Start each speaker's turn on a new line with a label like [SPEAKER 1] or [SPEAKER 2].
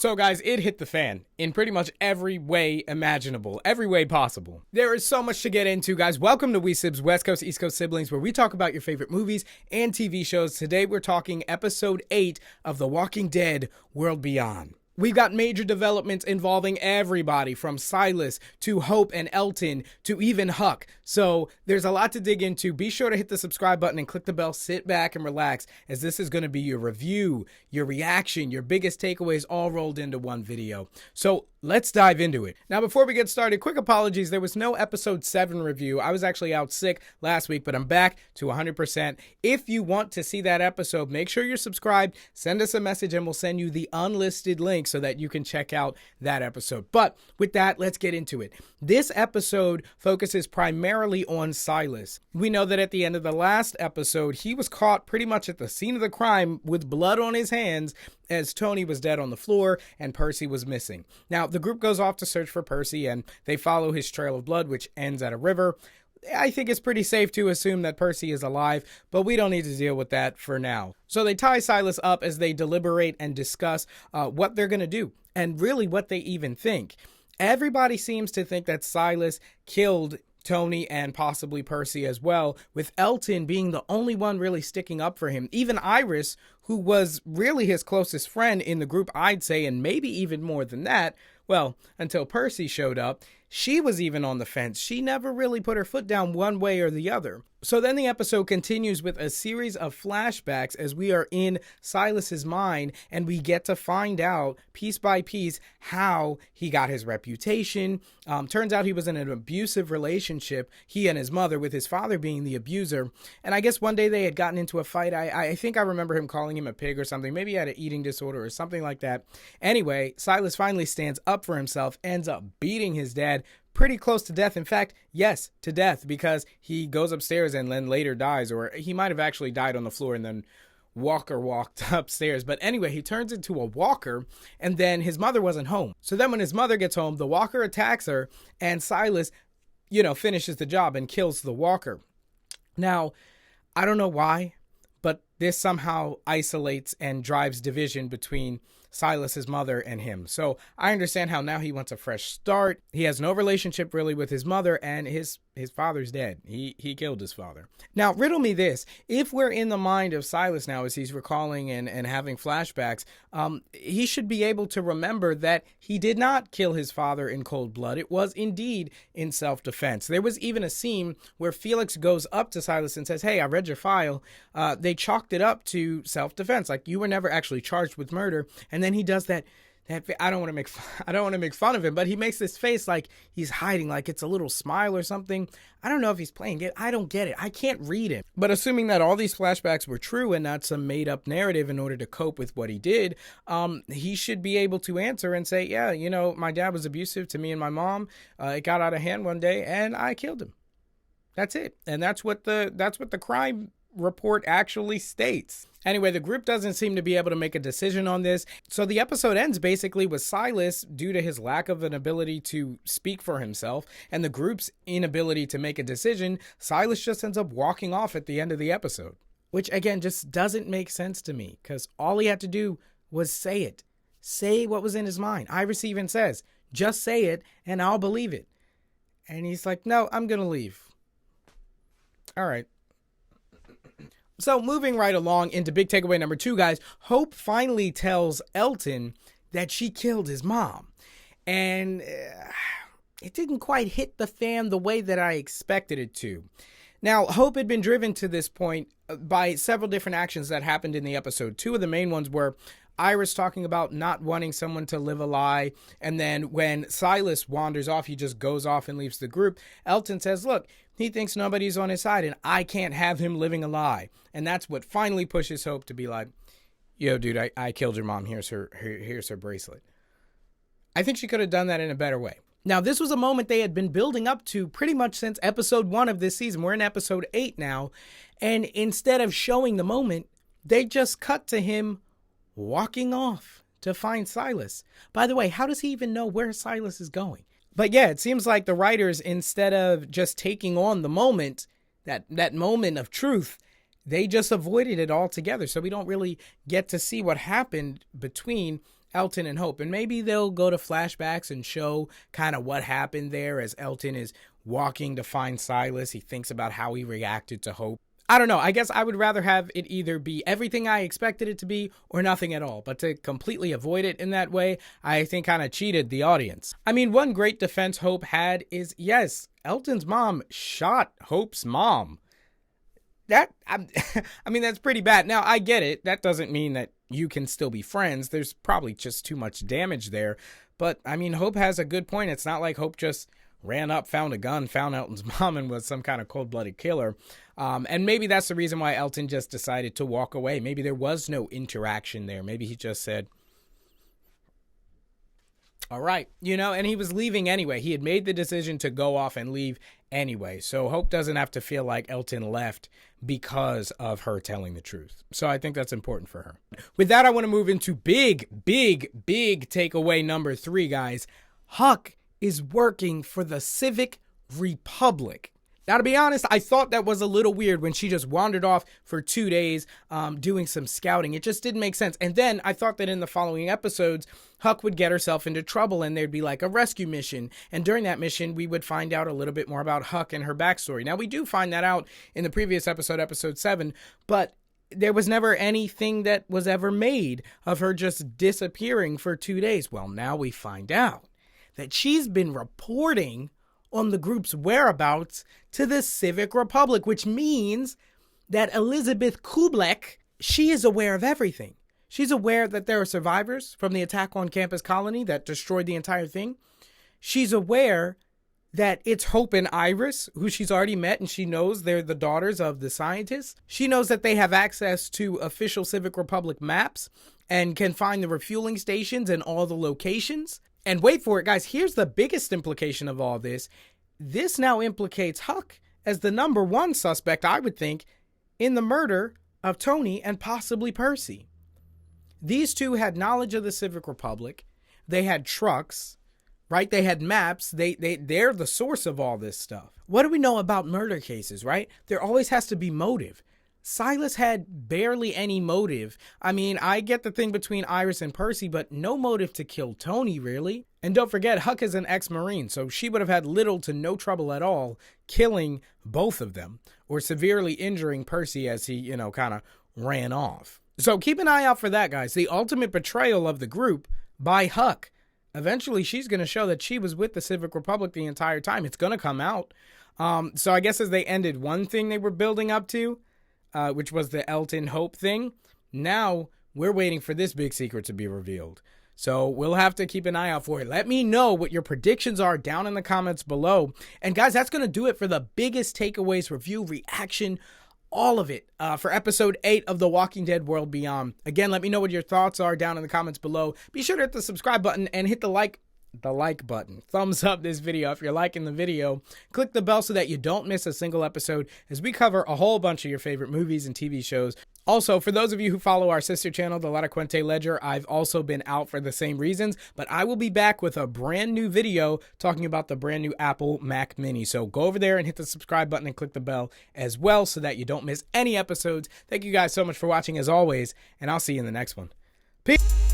[SPEAKER 1] So guys, it hit the fan in pretty much every way imaginable, every way possible. There is so much to get into, guys. Welcome to We Sibs, West Coast, East Coast siblings, where we talk about your favorite movies and TV shows. Today we're talking episode 8 of The Walking Dead: World Beyond. We've got major developments involving everybody from Silas to Hope and Elton to even Huck. So there's a lot to dig into. Be sure to hit the subscribe button and click the bell. Sit back and relax, as this is going to be your review, your reaction, your biggest takeaways all rolled into one video. So let's dive into it. Now, before we get started, quick apologies. There was no episode 7 review. I was actually out sick last week, but I'm back to 100%. If you want to see that episode, make sure you're subscribed. Send us a message and we'll send you the unlisted link so that you can check out that episode. But with that, let's get into it. This episode focuses primarily on Silas. We know that at the end of the last episode, he was caught pretty much at the scene of the crime with blood on his hands, as Tony was dead on the floor and Percy was missing. Now, the group goes off to search for Percy and they follow his trail of blood, which ends at a river. I think it's pretty safe to assume that Percy is alive, but we don't need to deal with that for now. So they tie Silas up as they deliberate and discuss what they're going to do and really what they even think. Everybody seems to think that Silas killed Tony and possibly Percy as well, with Elton being the only one really sticking up for him. Even Iris, who was really his closest friend in the group, I'd say, and maybe even more than that, well, until Percy showed up, she was even on the fence. She never really put her foot down one way or the other. So then the episode continues with a series of flashbacks as we are in Silas's mind and we get to find out piece by piece how he got his reputation. Turns out he was in an abusive relationship, he and his mother, with his father being the abuser. And I guess one day they had gotten into a fight. I think I remember him calling him a pig or something. Maybe he had an eating disorder or something like that. Anyway, Silas finally stands up for himself, ends up beating his dad pretty close to death. In fact, yes, to death, because he goes upstairs and then later dies, or he might have actually died on the floor and then Walker walked upstairs. But anyway, he turns into a walker and then his mother wasn't home. So then when his mother gets home, the walker attacks her and Silas, finishes the job and kills the walker. Now, I don't know why, but this somehow isolates and drives division between Silas's mother and him. So I understand how now he wants a fresh start. He has no relationship really with his mother, and his father's dead. He killed his father. Now, riddle me this. If we're in the mind of Silas now as he's recalling and having flashbacks, he should be able to remember that he did not kill his father in cold blood. It was indeed in self-defense. There was even a scene where Felix goes up to Silas and says, "Hey, I read your file." They chalked it up to self-defense. Like, you were never actually charged with murder. And then he does that I don't want to make fun of him, but he makes this face like he's hiding, like it's a little smile or something. I don't know if he's playing it. I don't get it. I can't read it. But assuming that all these flashbacks were true and not some made up narrative in order to cope with what he did, he should be able to answer and say, yeah, my dad was abusive to me and my mom. It got out of hand one day and I killed him. That's it. And that's what the crime report actually states. Anyway, the group doesn't seem to be able to make a decision on this. So the episode ends basically with Silas, due to his lack of an ability to speak for himself and the group's inability to make a decision, Silas just ends up walking off at the end of the episode. Which, again, just doesn't make sense to me, because all he had to do was say it. Say what was in his mind. Iris even says, just say it and I'll believe it. And he's like, no, I'm going to leave. All right. So moving right along into big takeaway number 2, guys, Hope finally tells Elton that she killed his mom. And it didn't quite hit the fan the way that I expected it to. Now, Hope had been driven to this point by several different actions that happened in the episode. 2 of the main ones were Iris talking about not wanting someone to live a lie. And then when Silas wanders off, he just goes off and leaves the group. Elton says, look, he thinks nobody's on his side and I can't have him living a lie. And that's what finally pushes Hope to be like, yo, dude, I killed your mom. Here's her bracelet. I think she could have done that in a better way. Now, this was a moment they had been building up to pretty much since episode 1 of this season. We're in episode 8 now. And instead of showing the moment, they just cut to him walking off to find Silas. By the way, how does he even know where Silas is going? But yeah, it seems like the writers, instead of just taking on the moment, that moment of truth, they just avoided it altogether. So we don't really get to see what happened between Elton and Hope. And maybe they'll go to flashbacks and show kind of what happened there as Elton is walking to find Silas. He thinks about how he reacted to Hope. I don't know. I guess I would rather have it either be everything I expected it to be or nothing at all. But to completely avoid it in that way, I think kind of cheated the audience. I mean, one great defense Hope had is, yes, Elton's mom shot Hope's mom. I mean, that's pretty bad. Now, I get it. That doesn't mean that you can still be friends. There's probably just too much damage there. But, I mean, Hope has a good point. It's not like Hope just ran up, found a gun, found Elton's mom, and was some kind of cold-blooded killer. And maybe that's the reason why Elton just decided to walk away. Maybe there was no interaction there. Maybe he just said, all right, and he was leaving anyway. He had made the decision to go off and leave anyway. So Hope doesn't have to feel like Elton left because of her telling the truth. So I think that's important for her. With that, I want to move into big takeaway number 3, guys. Huck is working for the Civic Republic. Now, to be honest, I thought that was a little weird when she just wandered off for 2 days doing some scouting. It just didn't make sense. And then I thought that in the following episodes, Huck would get herself into trouble and there'd be like a rescue mission. And during that mission, we would find out a little bit more about Huck and her backstory. Now, we do find that out in the previous episode, episode 7, but there was never anything that was ever made of her just disappearing for 2 days. Well, now we find out that she's been reporting on the group's whereabouts to the Civic Republic, which means that Elizabeth Kublek, she is aware of everything. She's aware that there are survivors from the attack on Campus Colony that destroyed the entire thing. She's aware that it's Hope and Iris, who she's already met, and she knows they're the daughters of the scientists. She knows that they have access to official Civic Republic maps and can find the refueling stations and all the locations. And wait for it, guys, here's the biggest implication of all this. This now implicates Huck as the number 1 suspect, I would think, in the murder of Tony and possibly Percy. These two had knowledge of the Civic Republic. They had trucks, right? They had maps. They're the source of all this stuff. What do we know about murder cases, right? There always has to be motive. Silas had barely any motive. I mean, I get the thing between Iris and Percy, but no motive to kill Tony, really. And don't forget, Huck is an ex-Marine, so she would have had little to no trouble at all killing both of them or severely injuring Percy as he, kind of ran off. So keep an eye out for that, guys. The ultimate betrayal of the group by Huck. Eventually, she's going to show that she was with the Civic Republic the entire time. It's going to come out. So I guess as they ended one thing they were building up to, which was the Elton Hope thing. Now we're waiting for this big secret to be revealed. So we'll have to keep an eye out for it. Let me know what your predictions are down in the comments below. And guys, that's going to do it for the biggest takeaways, review, reaction, all of it for episode 8 of The Walking Dead World Beyond. Again, let me know what your thoughts are down in the comments below. Be sure to hit the subscribe button and hit the like button. Thumbs up this video if you're liking the video. Click the bell so that you don't miss a single episode as we cover a whole bunch of your favorite movies and TV shows. Also, for those of you who follow our sister channel, the La Quente Ledger, I've also been out for the same reasons, but I will be back with a brand new video talking about the brand new Apple Mac Mini. So go over there and hit the subscribe button and click the bell as well so that you don't miss any episodes. Thank you guys so much for watching as always, and I'll see you in the next one. Peace!